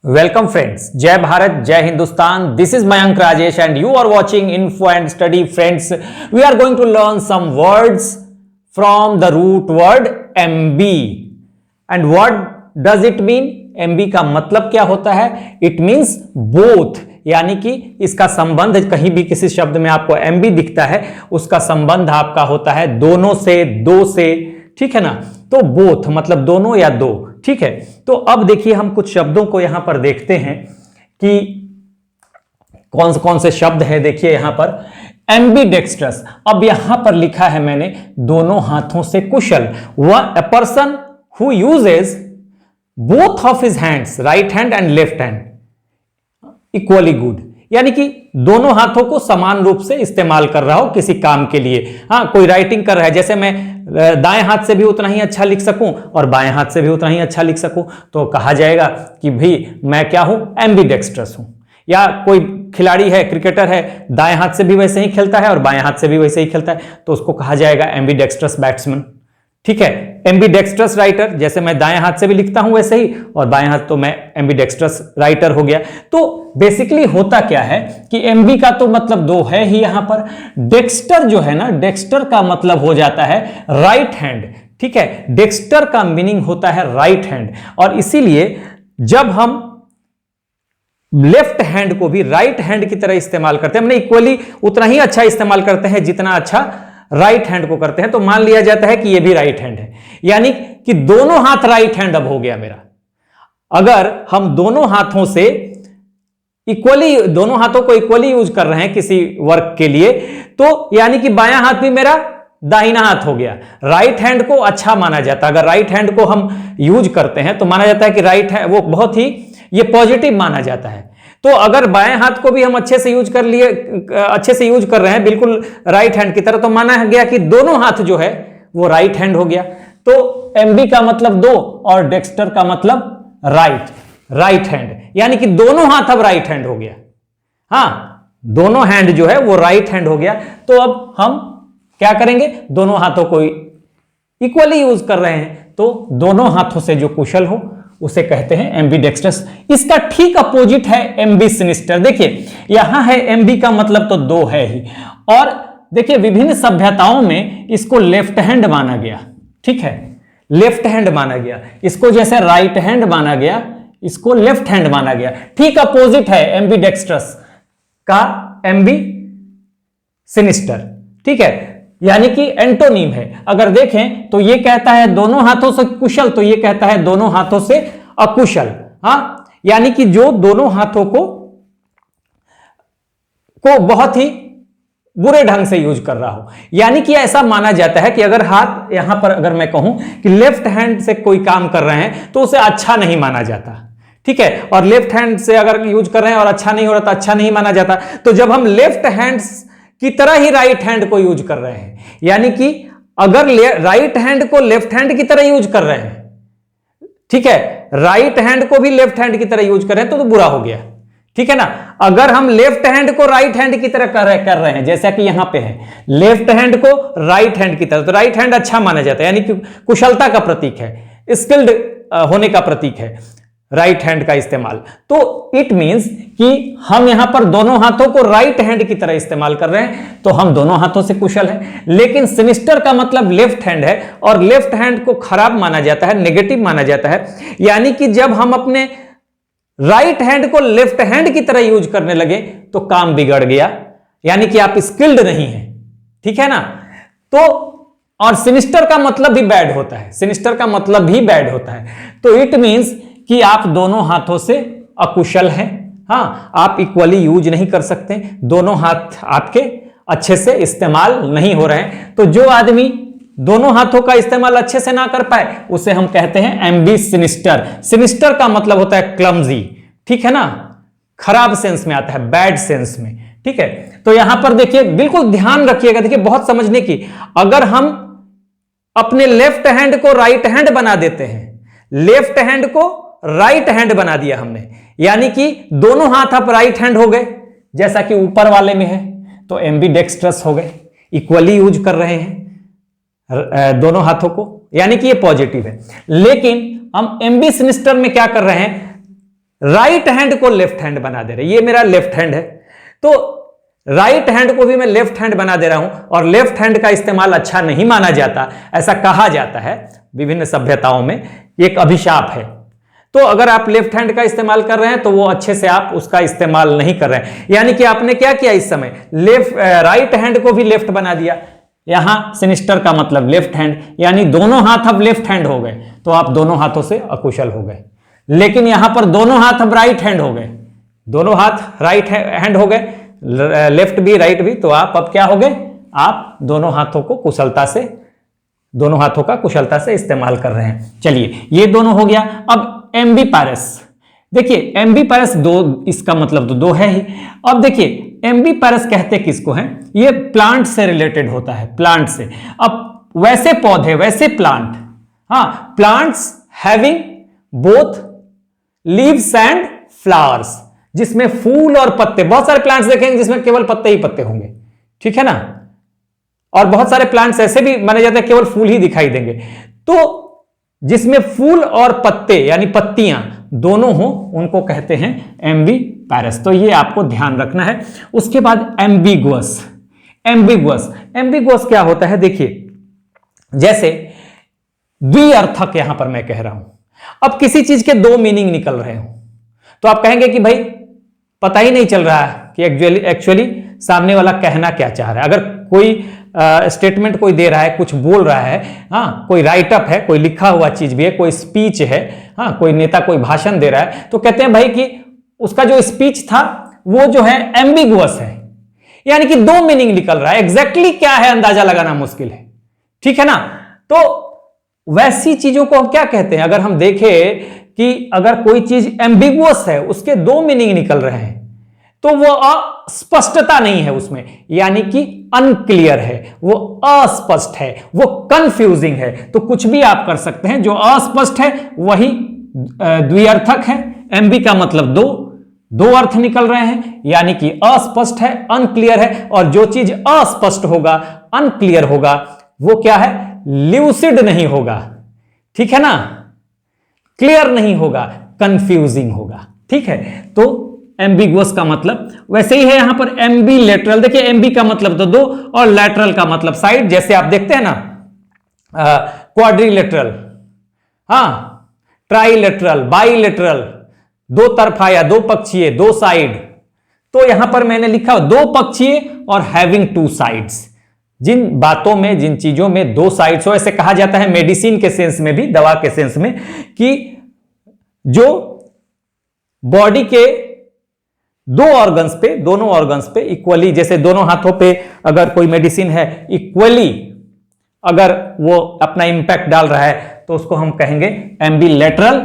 Welcome friends, Jai Bharat, Jai Hindustan. This is Mayank Rajesh and you are watching Info and Study. Friends, we are going to learn some words from the root word MB. And what does it mean? MB का मतलब क्या होता है? It means both. यानी कि इसका संबंध कहीं भी किसी शब्द में आपको MB दिखता है, उसका संबंध आपका होता है दोनों से, दो से, ठीक है ना। तो बोथ मतलब दोनों या दो, ठीक है। तो अब देखिए हम कुछ शब्दों को यहां पर देखते हैं कि कौन कौन से शब्द है। देखिए यहां पर एम्बीडेक्स्ट्रस, अब यहां पर लिखा है मैंने दोनों हाथों से कुशल। A person who uses both of his hands, right hand and left hand equally good, यानी कि दोनों हाथों को समान रूप से इस्तेमाल कर रहा हो किसी काम के लिए। हाँ, कोई राइटिंग कर रहा है, जैसे मैं दाएं हाथ से भी उतना ही अच्छा लिख सकूं और बाएं हाथ से भी उतना ही अच्छा लिख सकूं, तो कहा जाएगा कि भाई मैं क्या हूं, एम्बीडेक्स्ट्रस हूं। या कोई खिलाड़ी है, क्रिकेटर है, दाएं हाथ से भी वैसे ही खेलता है और बाएं हाथ से भी वैसे ही खेलता है, तो उसको कहा जाएगा एम्बीडेक्स्ट्रस बैट्समैन, ठीक है। एम्बीडेक्स्ट्रस राइटर, जैसे मैं दाएं हाथ से भी लिखता हूं वैसे ही और बाएं हाथ, तो मैं एम्बीडेक्स्ट्रस राइटर हो गया। तो बेसिकली होता क्या है कि एमबी का तो मतलब दो है ही यहां पर। डेक्स्टर जो है ना, डेक्स्टर का मतलब हो जाता है राइट हैंड, ठीक है। डेक्स्टर का मीनिंग होता है राइट हैंड, और इसीलिए जब हम लेफ्ट हैंड को भी राइट हैंड की तरह इस्तेमाल करते हैं, हमने इक्वली उतना ही अच्छा इस्तेमाल करते हैं जितना अच्छा राइट हैंड को करते हैं, तो मान लिया जाता है कि ये भी राइट हैंड है, यानी कि दोनों हाथ राइट हैंड अब हो गया मेरा। अगर हम दोनों हाथों से इक्वली, दोनों हाथों को इक्वली यूज कर रहे हैं किसी वर्क के लिए, तो यानी कि बायां हाथ भी मेरा दाहिना हाथ हो गया। राइट हैंड को अच्छा माना जाता है, अगर राइट हैंड को हम यूज करते हैं तो माना जाता है कि राइट है वो बहुत ही ये पॉजिटिव माना जाता है। तो अगर बाएं हाथ को भी हम अच्छे से यूज कर लिए, अच्छे से यूज कर रहे हैं बिल्कुल राइट हैंड की तरह, तो माना गया कि दोनों हाथ जो है वो राइट हैंड हो गया। तो एमबी का मतलब दो और डेक्स्टर का मतलब राइट हैंड, यानी कि दोनों हाथ अब राइट हैंड हो गया। हाँ, दोनों हैंड जो है वो राइट हैंड हो गया। तो अब हम क्या करेंगे, दोनों हाथों को इक्वली यूज कर रहे हैं, तो दोनों हाथों से जो कुशल हो उसे कहते हैं एम्बीडेक्स्ट्रस। इसका ठीक अपोजिट है एम्बी सिनिस्टर। देखिए यहां है एम्बी का मतलब तो दो है ही, और देखिए विभिन्न सभ्यताओं में इसको लेफ्ट हैंड माना गया, ठीक है, लेफ्ट हैंड माना गया। इसको जैसे राइट हैंड माना गया, इसको लेफ्ट हैंड माना गया। ठीक अपोजिट है एम्बीडेक्स्ट्रस का एम्बी सिनिस्टर, ठीक है, यानी कि एंटोनिम है। अगर देखें तो ये कहता है दोनों हाथों से कुशल, तो ये कहता है दोनों हाथों से अकुशल। हाँ, यानी कि जो दोनों हाथों को बहुत ही बुरे ढंग से यूज कर रहा हो। यानी कि ऐसा माना जाता है कि अगर हाथ यहां पर अगर मैं कहूं कि लेफ्ट हैंड से कोई काम कर रहे हैं तो उसे अच्छा नहीं माना जाता, ठीक है, और लेफ्ट हैंड से अगर यूज कर रहे हैं और अच्छा नहीं हो रहा तो अच्छा नहीं माना जाता। तो जब हम लेफ्ट हैंड की तरह ही राइट हैंड को यूज कर रहे हैं, यानी कि अगर राइट हैंड को लेफ्ट हैंड की तरह यूज कर रहे हैं, ठीक है, राइट हैंड को भी लेफ्ट हैंड की तरह यूज कर रहे हैं तो बुरा हो गया, ठीक है ना। अगर हम लेफ्ट हैंड को राइट हैंड की तरह कर रहे हैं, जैसा कि यहां पे है लेफ्ट हैंड को राइट हैंड की तरह, तो राइट हैंड अच्छा माना जाता है, यानी कि कुशलता का प्रतीक है, स्किल्ड होने का प्रतीक है राइट हैंड का इस्तेमाल। तो इट मींस कि हम यहां पर दोनों हाथों को राइट हैंड की तरह इस्तेमाल कर रहे हैं, तो हम दोनों हाथों से कुशल हैं। लेकिन सिनिस्टर का मतलब लेफ्ट हैंड है, और लेफ्ट हैंड को खराब माना जाता है, नेगेटिव माना जाता है। यानी कि जब हम अपने राइट हैंड को लेफ्ट हैंड की तरह यूज करने लगे तो काम बिगड़ गया, यानी कि आप स्किल्ड नहीं हैं, ठीक है ना। तो और सिनिस्टर का मतलब भी बैड होता है, सिनिस्टर का मतलब भी बैड होता है। तो इट मींस कि आप दोनों हाथों से अकुशल हैं। हाँ, आप इक्वली यूज नहीं कर सकते, दोनों हाथ आपके अच्छे से इस्तेमाल नहीं हो रहे हैं। तो जो आदमी दोनों हाथों का इस्तेमाल अच्छे से ना कर पाए उसे हम कहते हैं एम्बी सिनिस्टर। सिनिस्टर का मतलब होता है क्लमजी, ठीक है ना, खराब सेंस में आता है, बैड सेंस में, ठीक है। तो यहां पर देखिए बिल्कुल ध्यान रखिएगा, देखिए बहुत समझने की, अगर हम अपने लेफ्ट हैंड को राइट हैंड बना देते हैं, लेफ्ट हैंड को राइट हैंड बना दिया हमने, यानी कि दोनों हाथ अब राइट हैंड हो गए, जैसा कि ऊपर वाले में है, तो एम्बीडेक्स्ट्रस हो गए, इक्वली यूज कर रहे हैं दोनों हाथों को, यानी कि ये पॉजिटिव है। लेकिन हम एम्बी सिनिस्टर में क्या कर रहे हैं, राइट हैंड को लेफ्ट हैंड बना दे रहे हैं। ये मेरा लेफ्ट हैंड है, तो राइट हैंड को भी मैं लेफ्ट हैंड बना दे रहा हूं, और लेफ्ट हैंड का इस्तेमाल अच्छा नहीं माना जाता, ऐसा कहा जाता है विभिन्न सभ्यताओं में, एक अभिशाप है। तो अगर आप लेफ्ट हैंड का इस्तेमाल कर रहे हैं तो वो अच्छे से आप उसका इस्तेमाल नहीं कर रहे हैं, यानी कि आपने क्या किया इस समय, राइट हैंड को भी लेफ्ट बना दिया। यहां सिनिस्टर का मतलब लेफ्ट हैंड, यानी दोनों हाथ अब लेफ्ट हैंड हो गए, तो आप दोनों हाथों से अकुशल हो गए। लेकिन यहां पर दोनों हाथ अब राइट हैंड हो गए, दोनों हाथ राइट हैंड हो गए, लेफ्ट भी राइट भी, तो आप अब क्या हो गए, आप दोनों हाथों को कुशलता से, दोनों हाथों का कुशलता से इस्तेमाल कर रहे हैं। चलिए ये दोनों हो गया। अब एम्बीपैरस, देखिए एम्बीपैरस दो, इसका मतलब तो दो है ही। अब देखिए एम्बीपैरस कहते किसको हैं, ये प्लांट से रिलेटेड होता है, प्लांट से। अब वैसे पौधे, वैसे प्लांट, हाँ, plants having both leaves and flowers, जिसमें फूल और पत्ते, बहुत सारे प्लांट्स देखेंगे जिसमें केवल पत्ते ही पत्ते होंगे, ठीक है ना, और बहुत सारे प्लांट्स ऐसे भी माने जाते हैं केवल फूल ही दिखाई देंगे। तो जिसमें फूल और पत्ते यानी पत्तियां दोनों हो, उनको कहते हैं एम्बीपैरस। तो ये आपको ध्यान रखना है। उसके बाद एम्बिगुअस, एम्बिगुअस, एम्बिगुअस क्या होता है, देखिए जैसे द्विअर्थक यहां पर मैं कह रहा हूं, अब किसी चीज के दो मीनिंग निकल रहे हो, तो आप कहेंगे कि भाई पता ही नहीं चल रहा है कि एक्चुअली सामने वाला कहना क्या चाह रहा है। अगर कोई स्टेटमेंट कोई दे रहा है, कुछ बोल रहा है, हाँ, कोई राइटअप है, कोई लिखा हुआ चीज भी है, कोई स्पीच है, हाँ, कोई नेता कोई भाषण दे रहा है, तो कहते हैं भाई कि उसका जो स्पीच था वो जो है एम्बिगुअस है, यानी कि दो मीनिंग निकल रहा है, एग्जैक्टली क्या है अंदाजा लगाना मुश्किल है, ठीक है ना। तो वैसी चीजों को हम क्या कहते हैं, अगर हम देखें कि अगर कोई चीज एम्बिगुअस है, उसके दो मीनिंग निकल रहे हैं, तो वो अस्पष्टता नहीं है उसमें, यानी कि अनक्लियर है, वो अस्पष्ट है, वो कंफ्यूजिंग है। तो कुछ भी आप कर सकते हैं, जो अस्पष्ट है वही द्विअर्थक है। एम्बी का मतलब दो, दो अर्थ निकल रहे हैं, यानी कि अस्पष्ट है, अनक्लियर है, और जो चीज अस्पष्ट होगा, अनक्लियर होगा, वो क्या है, ल्यूसिड नहीं होगा, ठीक है ना, क्लियर नहीं होगा, कंफ्यूजिंग होगा, ठीक है। तो एम्बिगुअस का मतलब वैसे ही है यहां पर एम्बिलेटरल, देखिए एम्बी का मतलब तो दो और लैटरल का मतलब साइड, जैसे आप देखते हैं ना क्वाड्रिलेटरल, हाँ, ट्राइलेटरल, बाइलेटरल, दो तरफा या दो पक्षीय, दो साइड। तो यहां पर मैंने लिखा दो पक्षीय और हैविंग टू साइड्स, जिन बातों में, जिन चीजों में दो साइड्स हो, ऐसे कहा जाता है मेडिसिन के सेंस में भी, दवा के सेंस में, कि जो बॉडी के दो ऑर्गन्स पे, दोनों ऑर्गन्स पे इक्वली, जैसे दोनों हाथों पे अगर कोई मेडिसिन है, इक्वली अगर वो अपना इंपैक्ट डाल रहा है, तो उसको हम कहेंगे एम्बिलेटरल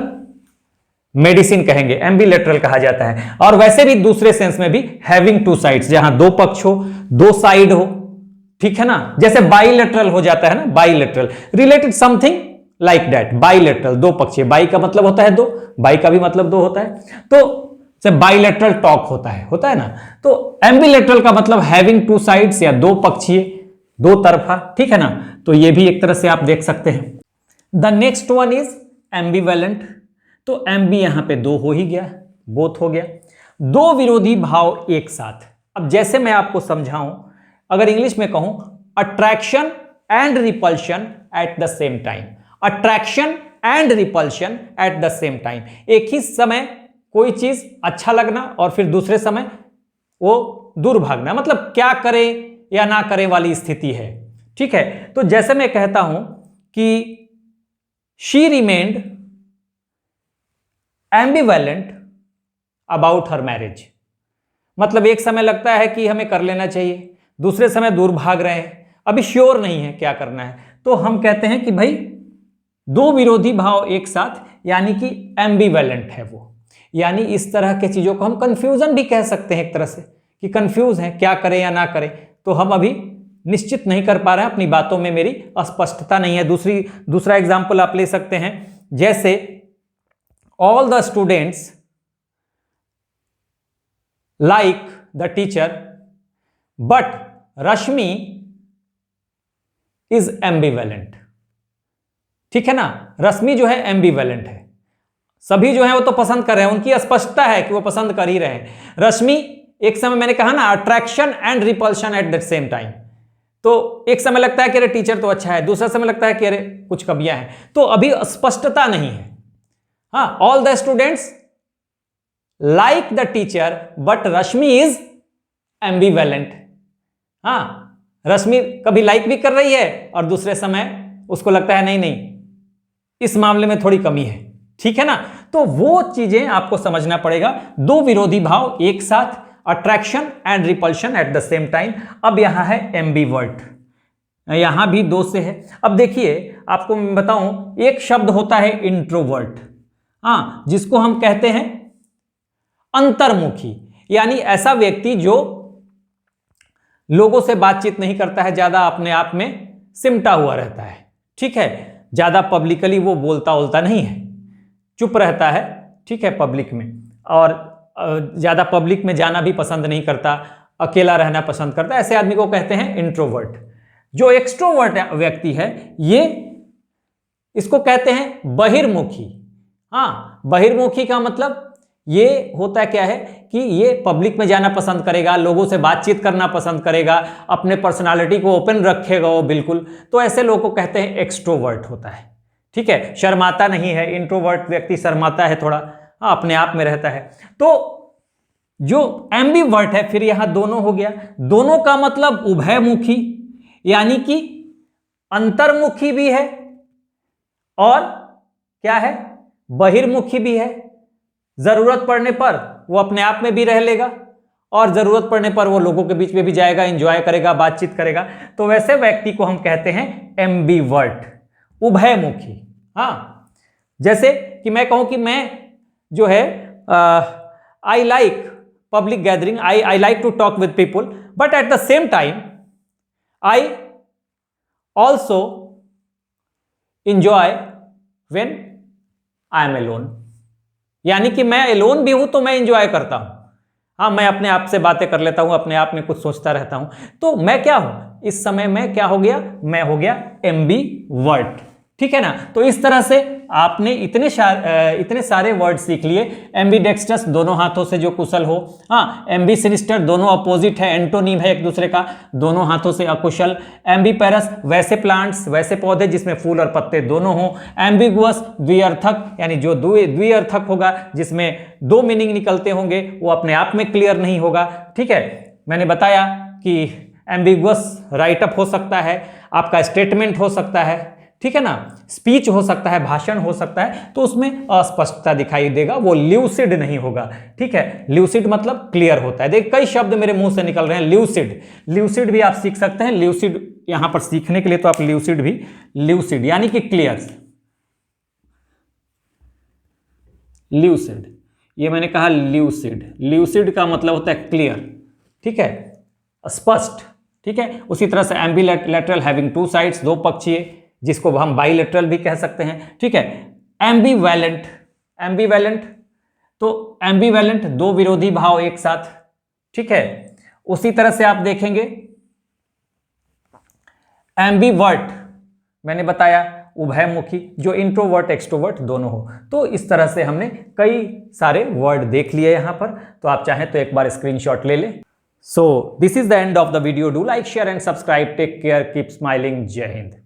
मेडिसिन कहेंगे, एम्बिलेटरल कहा जाता है। और वैसे भी दूसरे सेंस में भी हैविंग टू साइड्स, जहां दो पक्ष हो, दो साइड हो, ठीक है ना, जैसे बाइलेटरल हो जाता है ना, bilateral related something like that, bilateral दो पक्षीय, बाई का मतलब होता है दो, बाई का भी मतलब दो होता है, तो बाइलेटरल टॉक होता है ना। तो एम्बिलेटरल का मतलब हैविंग टू साइड्स या दो पक्षीय, दो तरफा, ठीक है ना। तो ये भी एक तरह से आप देख सकते हैं। The next one is ambivalent. तो एम्बी यहां पे दो हो ही गया, बोथ हो गया, दो विरोधी भाव एक साथ। अब जैसे मैं आपको समझाऊं, अगर इंग्लिश में कहूं, attraction and repulsion eight the same time, attraction and repulsion eight the same time, एक ही समय कोई चीज अच्छा लगना और फिर दूसरे समय वो दूर भागना, मतलब क्या करे या ना करे वाली स्थिति है, ठीक है। तो जैसे मैं कहता हूं कि she remained ambivalent about her marriage, मतलब एक समय लगता है कि हमें कर लेना चाहिए, दूसरे समय दूर भाग रहे हैं, अभी श्योर नहीं है क्या करना है, तो हम कहते हैं कि भाई दो विरोधी भाव एक साथ, यानी कि एम्बिवेलेंट है वो। यानी इस तरह के चीजों को हम कंफ्यूजन भी कह सकते हैं एक तरह से, कि कंफ्यूज है, क्या करें या ना करें, तो हम अभी निश्चित नहीं कर पा रहे हैं, अपनी बातों में मेरी अस्पष्टता नहीं है। दूसरा एग्जाम्पल आप ले सकते हैं, जैसे all the students like the teacher but Rashmi is ambivalent, ठीक है ना, रश्मि जो है एम्बिवेलेंट है, सभी जो है वो तो पसंद कर रहे हैं, उनकी स्पष्टता है कि वो पसंद कर ही रहे हैं। रश्मि, एक समय मैंने कहा ना attraction and repulsion eight the same time, तो एक समय लगता है कि अरे टीचर तो अच्छा है, दूसरा समय लगता है कि अरे कुछ कमियां हैं, तो अभी स्पष्टता नहीं है। हाँ, all the students like the teacher but Rashmi is ambivalent. हाँ, रश्मि कभी लाइक भी कर रही है और दूसरे समय उसको लगता है नहीं नहीं इस मामले में थोड़ी कमी है, ठीक है ना। तो वो चीजें आपको समझना पड़ेगा। दो विरोधी भाव एक साथ, attraction and repulsion eight the same time. अब यहां है एम्बिवर्ट, यहां भी दो से है। अब देखिए आपको मैं बताऊं, एक शब्द होता है इंट्रोवर्ट, हाँ, जिसको हम कहते हैं अंतर्मुखी, यानी ऐसा व्यक्ति जो लोगों से बातचीत नहीं करता है, ज्यादा अपने आप में सिमटा हुआ रहता है, ठीक है। ज्यादा पब्लिकली वो बोलता बोलता नहीं है, चुप रहता है, ठीक है, पब्लिक में, और ज्यादा पब्लिक में जाना भी पसंद नहीं करता, अकेला रहना पसंद करता है। ऐसे आदमी को कहते हैं इंट्रोवर्ट। जो एक्सट्रोवर्ट व्यक्ति है ये, इसको कहते हैं बहिर्मुखी। हाँ, बहिर्मुखी का मतलब ये होता है क्या है कि ये पब्लिक में जाना पसंद करेगा, लोगों से बातचीत करना पसंद करेगा, अपने पर्सनालिटी को ओपन रखेगा वो बिल्कुल, तो ऐसे लोगों को कहते हैं एक्सट्रोवर्ट होता है, ठीक है। शर्माता नहीं है, इंट्रोवर्ट व्यक्ति शर्माता है थोड़ा, हाँ, अपने आप में रहता है। तो जो एम्बिवर्ट है, फिर यहां दोनों हो गया, दोनों का मतलब उभयमुखी, यानी कि अंतर्मुखी भी है और क्या है, बहिर्मुखी भी है। जरूरत पड़ने पर वो अपने आप में भी रह लेगा और जरूरत पड़ने पर वो लोगों के बीच में भी जाएगा, एंजॉय करेगा, बातचीत करेगा। तो वैसे व्यक्ति को हम कहते हैं एम्बिवर्ट, उभयमुखी। हाँ, जैसे कि मैं कहूं कि मैं जो है I like public gathering, I like to talk with people, but at the same time I also enjoy when I am alone, यानी कि मैं एलोन भी हूं तो मैं एंजॉय करता हूं। हाँ, मैं अपने आप से बातें कर लेता हूं, अपने आप में कुछ सोचता रहता हूं। तो मैं क्या हूं इस समय, मैं क्या हो गया, मैं हो गया एम्बिवर्ट, ठीक है ना। तो इस तरह से आपने इतने सारे वर्ड सीख लिए। एम्बिडेक्स्ट्रस, दोनों हाथों से जो कुशल हो। हाँ, एम्बिसिनिस्टर, दोनों अपोजिट है, एंटोनिम है एक दूसरे का, दोनों हाथों से अकुशल। एम्बिपेरस, वैसे प्लांट्स, वैसे पौधे जिसमें फूल और पत्ते दोनों हों। एम्बिगुअस, द्विअर्थक, यानी जो द्विअर्थक होगा जिसमें दो मीनिंग निकलते होंगे, वो अपने आप में क्लियर नहीं होगा, ठीक है। मैंने बताया कि एम्बिगुअस राइटअप हो सकता है, आपका स्टेटमेंट हो सकता है, ठीक है ना, स्पीच हो सकता है, भाषण हो सकता है, तो उसमें अस्पष्टता दिखाई देगा, वो ल्यूसिड नहीं होगा, ठीक है। ल्यूसिड मतलब क्लियर होता है। देख, कई शब्द मेरे मुंह से निकल रहे हैं। ल्यूसिड, ल्यूसिड भी आप सीख सकते हैं। ल्यूसिड यहां पर सीखने के लिए तो आप ल्यूसिड भी, ल्यूसिड यानी कि क्लियर, ल्यूसिड, ये मैंने कहा ल्यूसिड, ल्यूसिड का मतलब होता है क्लियर, ठीक है, स्पष्ट, ठीक है। उसी तरह से एम्बिलैटरल, हैविंग टू साइड्स, दो पक्षीय, जिसको हम बाइलेटरल भी कह सकते हैं, ठीक है। एम्बिवैलेंट, एम्बिवैलेंट, तो एम्बिवैलेंट, दो विरोधी भाव एक साथ, ठीक है। उसी तरह से आप देखेंगे एम्बिवर्ट, मैंने बताया उभयमुखी, जो इंट्रोवर्ट एक्सट्रोवर्ट दोनों हो। तो इस तरह से हमने कई सारे वर्ड देख लिए यहां पर, तो आप चाहें तो एक बार स्क्रीनशॉट ले लें। So this is the end of the video. Do like, share and subscribe. Take care, keep smiling. जय हिंद।